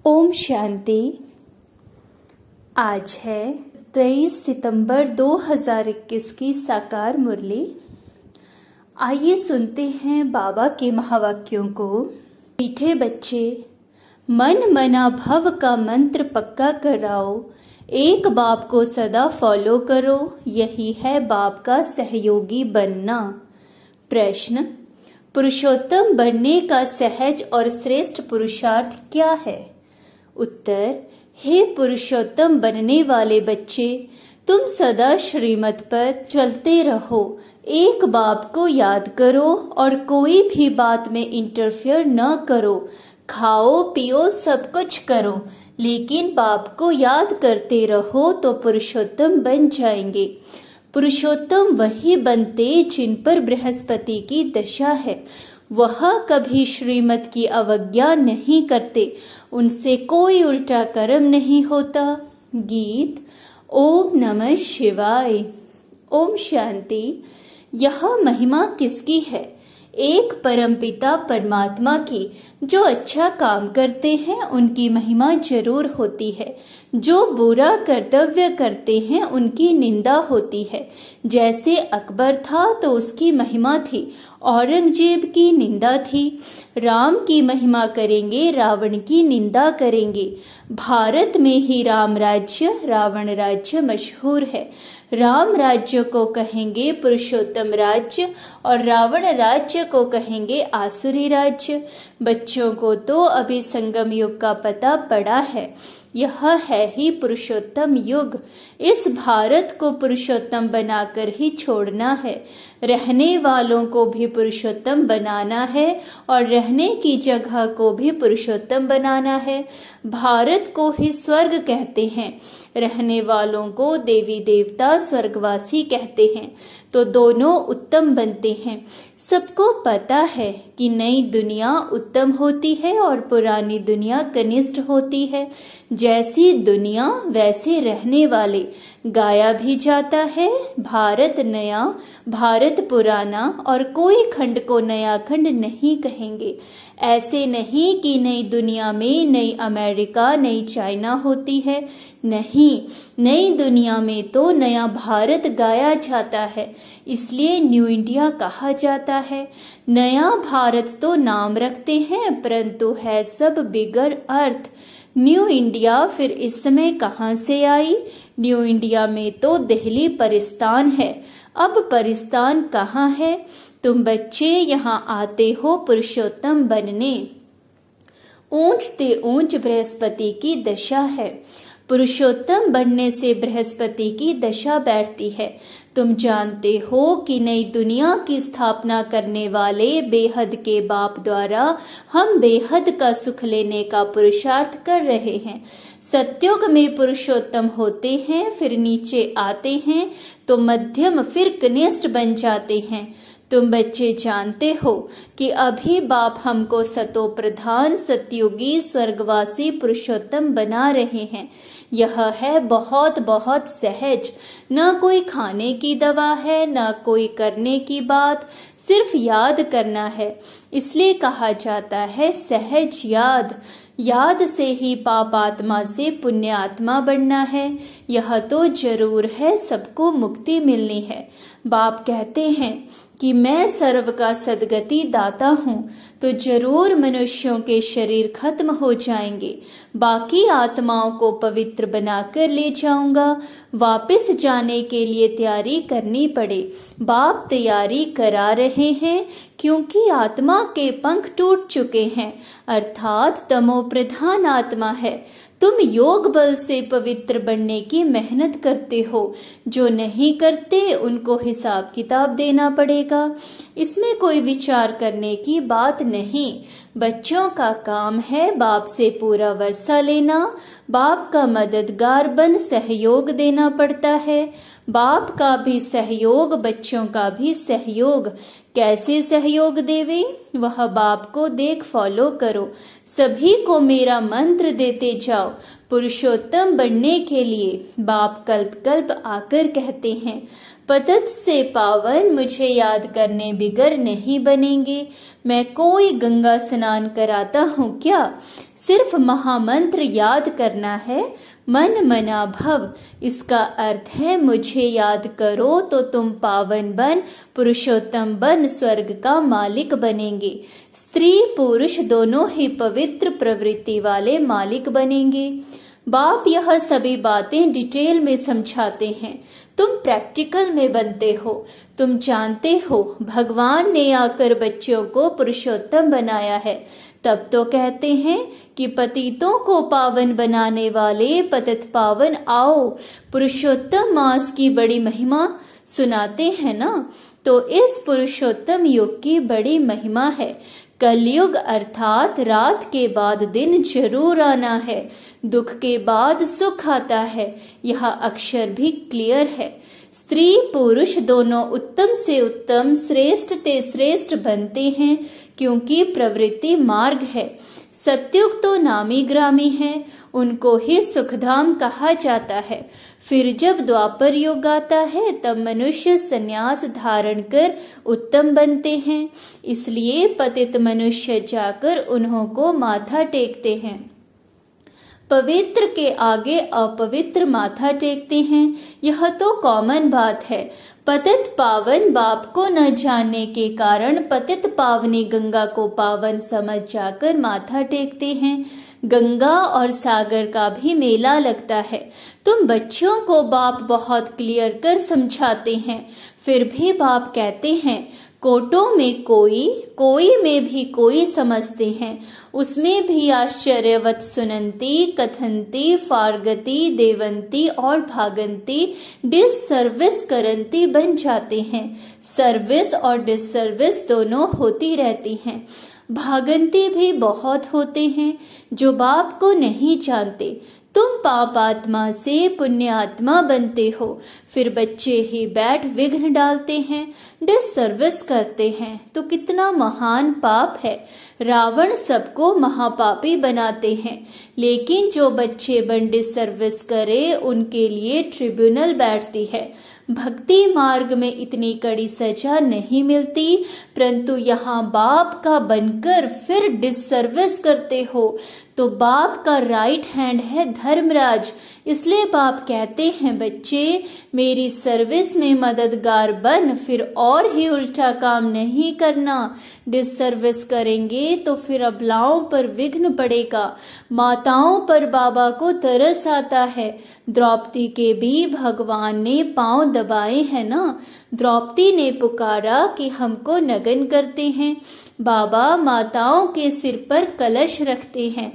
ओम शांति। आज है 23 सितंबर 2021 की साकार मुरली। आइए सुनते हैं बाबा के महावाक्यों को। मीठे बच्चे, मन मना भव का मंत्र पक्का कराओ, एक बाप को सदा फॉलो करो, यही है बाप का सहयोगी बनना। प्रश्न, पुरुषोत्तम बनने का सहज और श्रेष्ठ पुरुषार्थ क्या है? उत्तर, हे पुरुषोत्तम बनने वाले बच्चे, तुम सदा श्रीमत पर चलते रहो, एक बाप को याद करो और कोई भी बात में इंटरफेयर न करो। खाओ पियो सब कुछ करो, लेकिन बाप को याद करते रहो तो पुरुषोत्तम बन जाएंगे। पुरुषोत्तम वही बनते जिन पर बृहस्पति की दशा है। वह कभी श्रीमत की अवज्ञा नहीं करते, उनसे कोई उल्टा कर्म नहीं होता। गीत। ओम नमः शिवाय। ओम शांति। यह महिमा किसकी है? एक परमपिता परमात्मा की। जो अच्छा काम करते हैं उनकी महिमा जरूर होती है, जो बुरा कर्तव्य करते हैं उनकी निंदा होती है। जैसे अकबर था तो उसकी महिमा थी, औरंगजेब की निंदा थी। राम की महिमा करेंगे, रावण की निंदा करेंगे। भारत में ही राम राज्य रावण राज्य मशहूर है। राम राज्य को कहेंगे पुरुषोत्तम राज्य और रावण राज्य को कहेंगे आसुरी राज्य। बच्चों को तो अभी संगम युग का पता पड़ा है। यह है ही पुरुषोत्तम युग। इस भारत को पुरुषोत्तम बनाकर ही छोड़ना है। रहने वालों को भी पुरुषोत्तम बनाना है और रहने की जगह को भी पुरुषोत्तम बनाना है। भारत को ही स्वर्ग कहते हैं, रहने वालों को देवी देवता स्वर्गवासी कहते हैं, तो दोनों उत्तम बनते हैं। सबको पता है कि नई दुनिया उत्तम होती है और पुरानी दुनिया कनिष्ठ होती है। जैसी दुनिया वैसे रहने वाले। गाया भी जाता है, भारत नया भारत पुराना, और कोई खंड को नया खंड नहीं कहेंगे। ऐसे नहीं कि नई दुनिया में नई अमेरिका नई चाइना होती है। नहीं, नई दुनिया में तो नया भारत गाया जाता है, इसलिए न्यू इंडिया कहा जाता है। नया भारत तो नाम रखते हैं, परंतु है सब बिगड़ अर्थ। न्यू इंडिया फिर इस समय कहाँ से आई? न्यू इंडिया में तो दिल्ली परिस्तान है। अब परिस्तान कहाँ है? तुम बच्चे यहाँ आते हो पुरुषोत्तम बनने। ऊंचते ऊंच बृहस्पति की दशा है। पुरुषोत्तम बनने से बृहस्पति की दशा बैठती है। तुम जानते हो कि नई दुनिया की स्थापना करने वाले बेहद के बाप द्वारा हम बेहद का सुख लेने का पुरुषार्थ कर रहे हैं। सत्युग में पुरुषोत्तम होते हैं, फिर नीचे आते हैं तो मध्यम, फिर कनिष्ठ बन जाते हैं। तुम बच्चे जानते हो कि अभी बाप हमको सतो प्रधान सतयुगी स्वर्गवासी पुरुषोत्तम बना रहे हैं। यह है बहुत बहुत सहज। न कोई खाने की दवा है, न कोई करने की बात, सिर्फ याद करना है। इसलिए कहा जाता है सहज याद। याद से ही पाप आत्मा से पुण्य आत्मा बनना है। यह तो जरूर है, सबको मुक्ति मिलनी है। बाप कहते हैं कि मैं सर्व का सदगति दाता हूँ, तो जरूर मनुष्यों के शरीर खत्म हो जाएंगे। बाकी आत्माओं को पवित्र बनाकर ले जाऊंगा। वापस जाने के लिए तैयारी करनी पड़े। बाप तैयारी करा रहे हैं, क्योंकि आत्मा के पंख टूट चुके हैं, अर्थात तमो प्रधान आत्मा है। तुम योग बल से पवित्र बनने की मेहनत करते हो। जो नहीं करते उनको हिसाब किताब देना पड़ेगा। इसमें कोई विचार करने की बात नहीं। बच्चों का काम है बाप से पूरा वर्षा लेना। बाप का मददगार बन सहयोग देना पड़ता है। बाप का भी सहयोग, बच्चों का भी सहयोग। कैसे सहयोग देवे? वह बाप को देख फॉलो करो। सभी को मेरा मंत्र देते जाओ। पुरुषोत्तम बनने के लिए बाप कल्प कल्प आकर कहते हैं, पतित से पावन मुझे याद करने बिगर नहीं बनेंगे। मैं कोई गंगा स्नान कराता हूँ क्या? सिर्फ महामंत्र याद करना है, मन मना भव। इसका अर्थ है मुझे याद करो तो तुम पावन बन, पुरुषोत्तम बन, स्वर्ग का मालिक बनेंगे। स्त्री पुरुष दोनों ही पवित्र प्रवृत्ति वाले मालिक बनेंगे। बाप यह सभी बातें डिटेल में समझाते हैं, तुम प्रैक्टिकल में बनते हो। तुम जानते हो भगवान ने आकर बच्चों को पुरुषोत्तम बनाया है, तब तो कहते हैं कि पतितों को पावन बनाने वाले पतित पावन आओ। पुरुषोत्तम मास की बड़ी महिमा सुनाते हैं ना, तो इस पुरुषोत्तम युग की बड़ी महिमा है। कलयुग अर्थात रात के बाद दिन जरूर आना है, दुख के बाद सुख आता है, यह अक्षर भी क्लियर है। स्त्री पुरुष दोनों उत्तम से उत्तम, श्रेष्ठ ते श्रेष्ठ बनते हैं, क्योंकि प्रवृत्ति मार्ग है। सत्युग तो नामी ग्रामी है, उनको ही सुखधाम कहा जाता है। फिर जब द्वापर युग आता है तब मनुष्य संन्यास धारण कर उत्तम बनते हैं, इसलिए पतित मनुष्य जाकर उन्हों को माथा टेकते हैं। पवित्र के आगे अपवित्र माथा टेकते हैं, यह तो कॉमन बात है। पतित पावन बाप को न जानने के कारण पतित पावनी गंगा को पावन समझ जाकर माथा टेकते हैं। गंगा और सागर का भी मेला लगता है। तुम बच्चों को बाप बहुत क्लियर कर समझाते हैं, फिर भी बाप कहते हैं कोटों में कोई, कोई में भी कोई समझते हैं, उसमें भी आश्चर्यवत सुनंती, कथंती, फारगती, देवंती और भागंती, डिससर्विस करंती बन जाते हैं। सर्विस और डिससर्विस दोनों होती रहती हैं। भागंती भी बहुत होते हैं जो बाप को नहीं जानते। तुम पाप आत्मा से पुण्य आत्मा बनते हो, फिर बच्चे ही बैठ विघ्न डालते हैं, डिससर्विस करते हैं, तो कितना महान पाप है। रावण सबको महापापी बनाते हैं, लेकिन जो बच्चे बन डिससर्विस करे उनके लिए ट्रिब्यूनल बैठती है। भक्ति मार्ग में इतनी कड़ी सजा नहीं मिलती, परंतु यहाँ बाप का बनकर फिर डिससर्विस करते हो तो बाप का राइट हैंड है धर्मराज। इसलिए बाप कहते हैं बच्चे मेरी सर्विस में मददगार बन, फिर और ही उल्टा काम नहीं करना। डिससर्विस करेंगे तो फिर अबलाओं पर विघ्न पड़ेगा। माताओं पर बाबा को तरस आता है। द्रौपदी के भी भगवान ने पांव दबाए हैं ना। द्रौपदी ने पुकारा कि हमको नग्न करते हैं। बाबा माताओं के सिर पर कलश रखते हैं,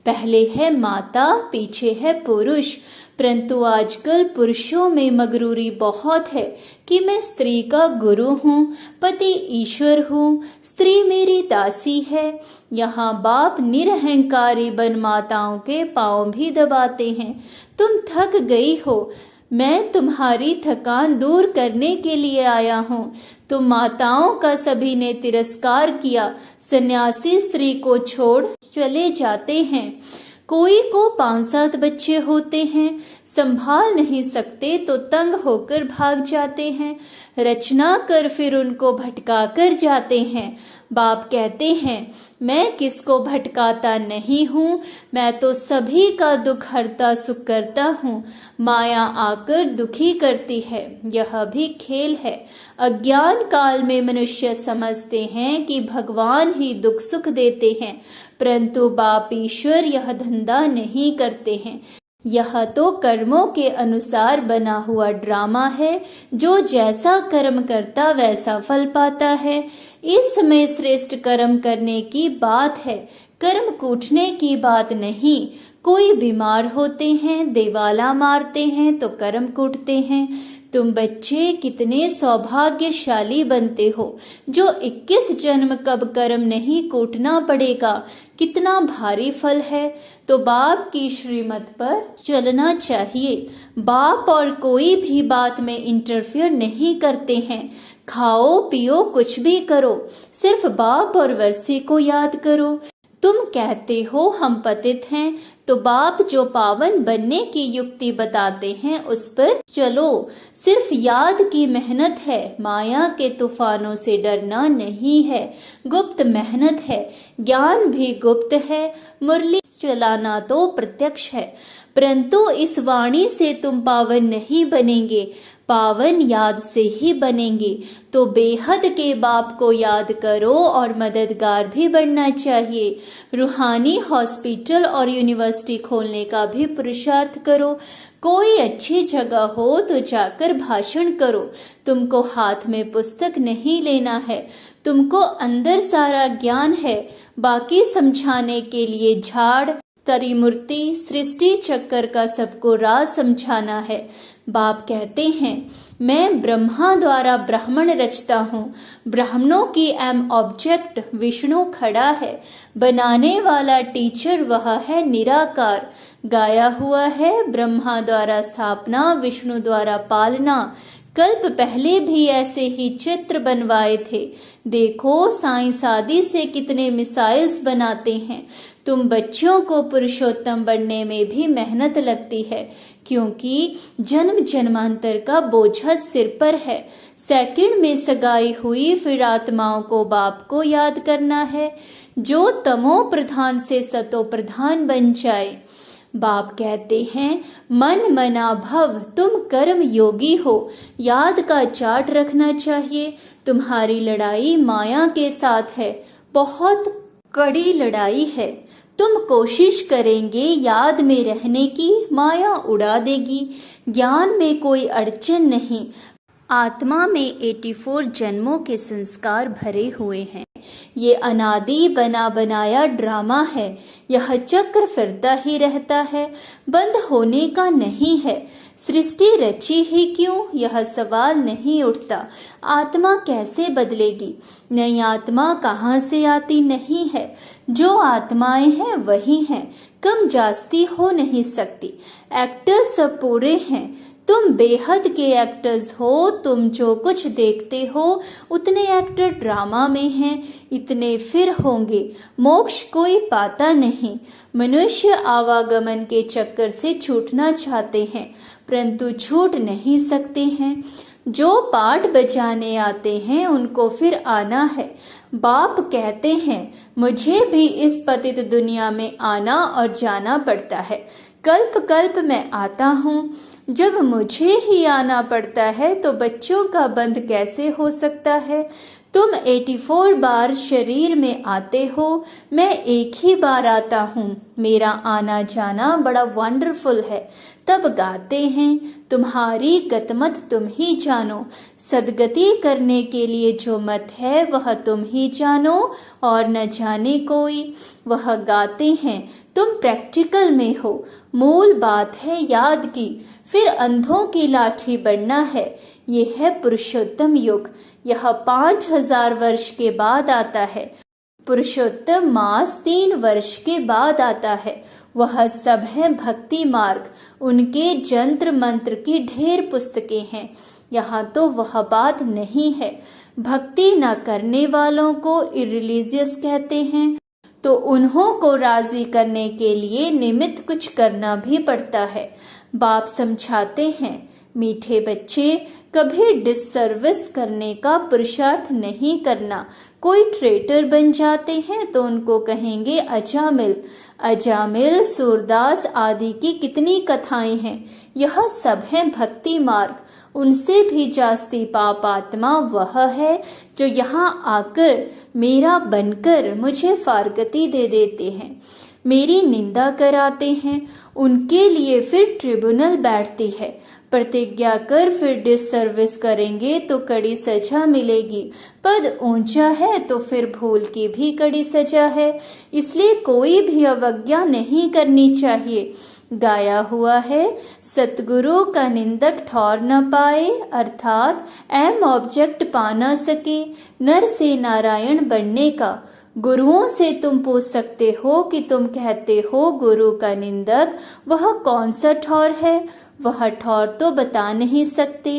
पहले है माता पीछे है पुरुष। परंतु आजकल पुरुषों में मगरूरी बहुत है कि मैं स्त्री का गुरु हूँ, पति ईश्वर हूँ, स्त्री मेरी दासी है। यहाँ बाप निरहंकारी बन माताओं के पांव भी दबाते हैं। तुम थक गई हो, मैं तुम्हारी थकान दूर करने के लिए आया हूँ। तुम माताओं का सभी ने तिरस्कार किया, सन्यासी स्त्री को छोड़ चले जाते हैं। कोई को 5-7 बच्चे होते हैं, संभाल नहीं सकते तो तंग होकर भाग जाते हैं, रचना कर फिर उनको भटका कर जाते हैं। बाप कहते हैं मैं किसको भटकाता नहीं हूँ, मैं तो सभी का दुख हरता सुख करता हूँ। माया आकर दुखी करती है, यह भी खेल है। अज्ञान काल में मनुष्य समझते हैं कि भगवान ही दुख सुख देते हैं, परंतु बाप ईश्वर यह धंधा नहीं करते हैं। यह तो कर्मों के अनुसार बना हुआ ड्रामा है, जो जैसा कर्म करता वैसा फल पाता है। इस समय श्रेष्ठ कर्म करने की बात है, कर्म कूटने की बात नहीं। कोई बीमार होते हैं, देवाला मारते हैं तो कर्म कूटते हैं। तुम बच्चे कितने सौभाग्यशाली बनते हो जो 21 जन्म कब कर्म नहीं कूटना पड़ेगा। कितना भारी फल है। तो बाप की श्रीमत पर चलना चाहिए। बाप और कोई भी बात में इंटरफियर नहीं करते हैं। खाओ पियो कुछ भी करो, सिर्फ बाप और वर्षे को याद करो। तुम कहते हो हम पतित हैं, तो बाप जो पावन बनने की युक्ति बताते हैं उस पर चलो। सिर्फ याद की मेहनत है, माया के तूफानों से डरना नहीं है। गुप्त मेहनत है, ज्ञान भी गुप्त है, मुरली चलाना तो प्रत्यक्ष है। परंतु इस वाणी से तुम पावन नहीं बनेंगे, पावन याद से ही बनेंगे। तो बेहद के बाप को याद करो और मददगार भी बनना चाहिए। रूहानी हॉस्पिटल और यूनिवर्सिटी खोलने का भी पुरुषार्थ करो। कोई अच्छी जगह हो तो जाकर भाषण करो। तुमको हाथ में पुस्तक नहीं लेना है, तुमको अंदर सारा ज्ञान है। बाकी समझाने के लिए झाड़, त्रिमूर्ति, सृष्टि चक्कर का सबको राज समझाना है। बाप कहते हैं मैं ब्रह्मा द्वारा ब्राह्मण रचता हूँ। ब्राह्मणों की एम ऑब्जेक्ट विष्णु खड़ा है। बनाने वाला टीचर वह है निराकार। गाया हुआ है ब्रह्मा द्वारा स्थापना, विष्णु द्वारा पालना। कल्प पहले भी ऐसे ही चित्र बनवाए थे। देखो साइंस आदि से कितने मिसाइल्स बनाते हैं। तुम बच्चों को पुरुषोत्तम बनने में भी मेहनत लगती है, क्योंकि जन्म जन्मांतर का बोझ सिर पर है। सेकंड में सगाई हुई, फिर आत्माओं को बाप को याद करना है, जो तमो प्रधान से सतो प्रधान बन जाए। बाप कहते हैं मन मना भव, तुम कर्म योगी हो। याद का चार्ट रखना चाहिए। तुम्हारी लड़ाई माया के साथ है, बहुत कड़ी लड़ाई है। तुम कोशिश करेंगे याद में रहने की, माया उड़ा देगी। ज्ञान में कोई अड़चन नहीं। आत्मा में 84 जन्मों के संस्कार भरे हुए हैं। ये अनादि बना बनाया ड्रामा है। यह चक्र फिरता ही रहता है, बंद होने का नहीं है। सृष्टि रची ही क्यों, यह सवाल नहीं उठता। आत्मा कैसे बदलेगी? नई आत्मा कहाँ से आती नहीं है। जो आत्माएं हैं वही हैं, कम जास्ती हो नहीं सकती। एक्टर्स सब पूरे हैं। तुम बेहद के एक्टर्स हो। तुम जो कुछ देखते हो उतने एक्टर ड्रामा में हैं, इतने फिर होंगे। मोक्ष कोई पाता नहीं। मनुष्य आवागमन के चक्कर से छूटना चाहते हैं, परंतु छूट नहीं सकते हैं। जो पाठ बजाने आते हैं उनको फिर आना है। बाप कहते हैं मुझे भी इस पतित दुनिया में आना और जाना पड़ता है। कल्प कल्प मैं आता हूँ। जब मुझे ही आना पड़ता है तो बच्चों का बंद कैसे हो सकता है। तुम 84 बार शरीर में आते हो, मैं एक ही बार आता हूँ। मेरा आना जाना बड़ा वंडरफुल है। तब गाते हैं तुम्हारी गतमत तुम ही जानो। सदगति करने के लिए जो मत है वह तुम ही जानो और न जाने कोई। वह गाते हैं तुम प्रैक्टिकल में हो। मूल बात है याद की, फिर अंधों की लाठी बनना है। ये है पुरुषोत्तम युग। यह 5000 वर्ष के बाद आता है। पुरुषोत्तम मास 3 वर्ष के बाद आता है। वह सब है भक्ति मार्ग। उनके जंत्र मंत्र की ढेर पुस्तकें हैं। यहाँ तो वह बात नहीं है। भक्ति न करने वालों को इरिलीजियस कहते हैं, तो उन्हों को राजी करने के लिए निमित्त कुछ करना भी पड़ता है। बाप समझाते हैं मीठे बच्चे, कभी डिससर्विस करने का पुरुषार्थ नहीं करना। कोई ट्रेटर बन जाते हैं तो उनको कहेंगे अजामिल। अजामिल, सूरदास आदि की कितनी कथाएं हैं। यह सब है भक्ति मार्ग। उनसे भी जास्ती पाप आत्मा वह है जो यहाँ आकर मेरा बनकर मुझे फारगती दे देते हैं, मेरी निंदा कराते हैं। उनके लिए फिर ट्रिब्यूनल बैठती है। प्रतिज्ञा कर फिर डिससर्विस करेंगे तो कड़ी सजा मिलेगी। पद ऊंचा है तो फिर भूल की भी कड़ी सजा है। इसलिए कोई भी अवज्ञा नहीं करनी चाहिए। गाया हुआ है सतगुरु का निंदक ठौर न पाए, अर्थात एम ऑब्जेक्ट पा न सके। नर से नारायण बनने का। गुरुओं से तुम पूछ सकते हो कि तुम कहते हो गुरु का निंदक, वह कौन सा ठौर है। वह ठौर तो बता नहीं सकते।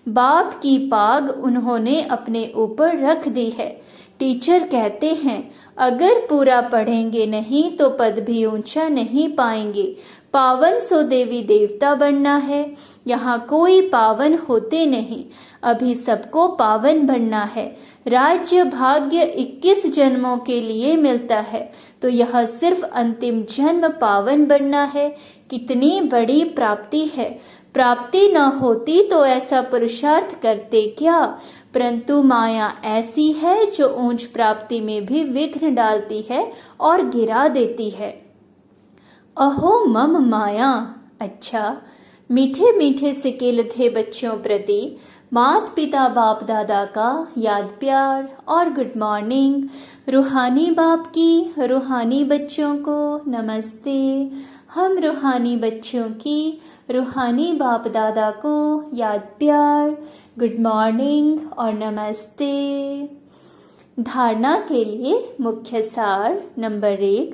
बाप की पाग उन्होंने अपने ऊपर रख दी है। टीचर कहते हैं अगर पूरा पढ़ेंगे नहीं तो पद भी ऊंचा नहीं पाएंगे। पावन सो देवी देवता बनना है, यहाँ कोई पावन होते नहीं, अभी सबको पावन बनना है। राज्य भाग्य 21 जन्मों के लिए मिलता है, तो यह सिर्फ अंतिम जन्म पावन बनना है। कितनी बड़ी प्राप्ति है। प्राप्ति न होती तो ऐसा पुरुषार्थ करते क्या, परंतु माया ऐसी है जो ऊंच प्राप्ति में भी विघ्न डालती है और गिरा देती है। अहो मम माया। अच्छा, मीठे मीठे सिकेल थे बच्चों प्रति मात पिता बाप दादा का याद प्यार और गुड मॉर्निंग। रूहानी बाप की रूहानी बच्चों को नमस्ते। हम रूहानी बच्चों की रूहानी बाप दादा को याद प्यार, गुड मॉर्निंग और नमस्ते। धारणा के लिए मुख्य सार नंबर 1,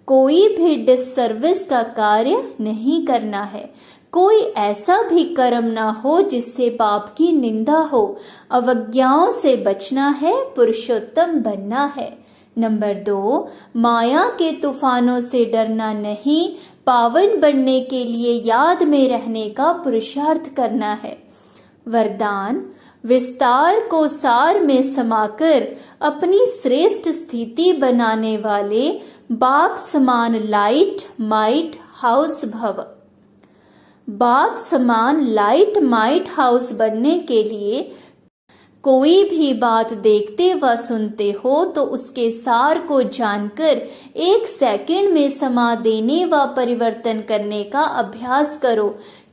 कोई भी डिससर्विस का कार्य नहीं करना है। कोई ऐसा भी कर्म ना हो जिससे पाप की निंदा हो। अवज्ञाओं से बचना है, पुरुषोत्तम बनना है। नंबर 2, माया के तूफानों से डरना नहीं, पावन बनने के लिए याद में रहने का पुरुषार्थ करना है। वरदान, विस्तार को सार में समाकर अपनी श्रेष्ठ स्थिति बनाने वाले बाप समान लाइट माइट हाउस भव। बाप समान लाइट माइट हाउस बनने के लिए कोई भी बात देखते व सुनते हो तो उसके सार को जानकर 1 सेकंड में समा देने व परिवर्तन करने का अभ्यास करो।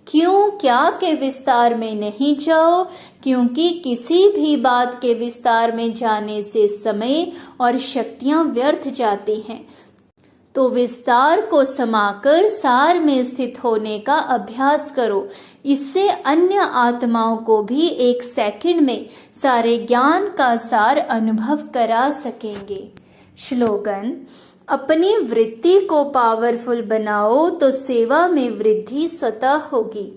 क्यों क्या के विस्तार में नहीं जाओ, क्योंकि किसी भी बात के विस्तार में जाने से समय और शक्तियां व्यर्थ जाती हैं। तो विस्तार को समाकर सार में स्थित होने का अभ्यास करो। इससे अन्य आत्माओं को भी 1 सेकंड में सारे ज्ञान का सार अनुभव करा सकेंगे। श्लोगन, अपनी वृत्ति को पावरफुल बनाओ तो सेवा में वृद्धि स्वतः होगी।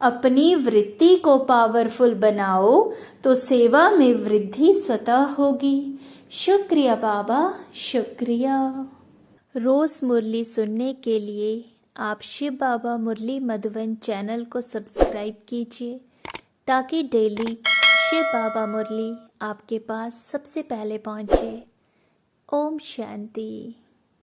अपनी वृत्ति को पावरफुल बनाओ तो सेवा में वृद्धि स्वतः होगी। शुक्रिया बाबा, शुक्रिया। रोज मुरली सुनने के लिए आप शिव बाबा मुरली मधुबन चैनल को सब्सक्राइब कीजिए, ताकि डेली शिव बाबा मुरली आपके पास सबसे पहले पहुंचे। ओम शांति।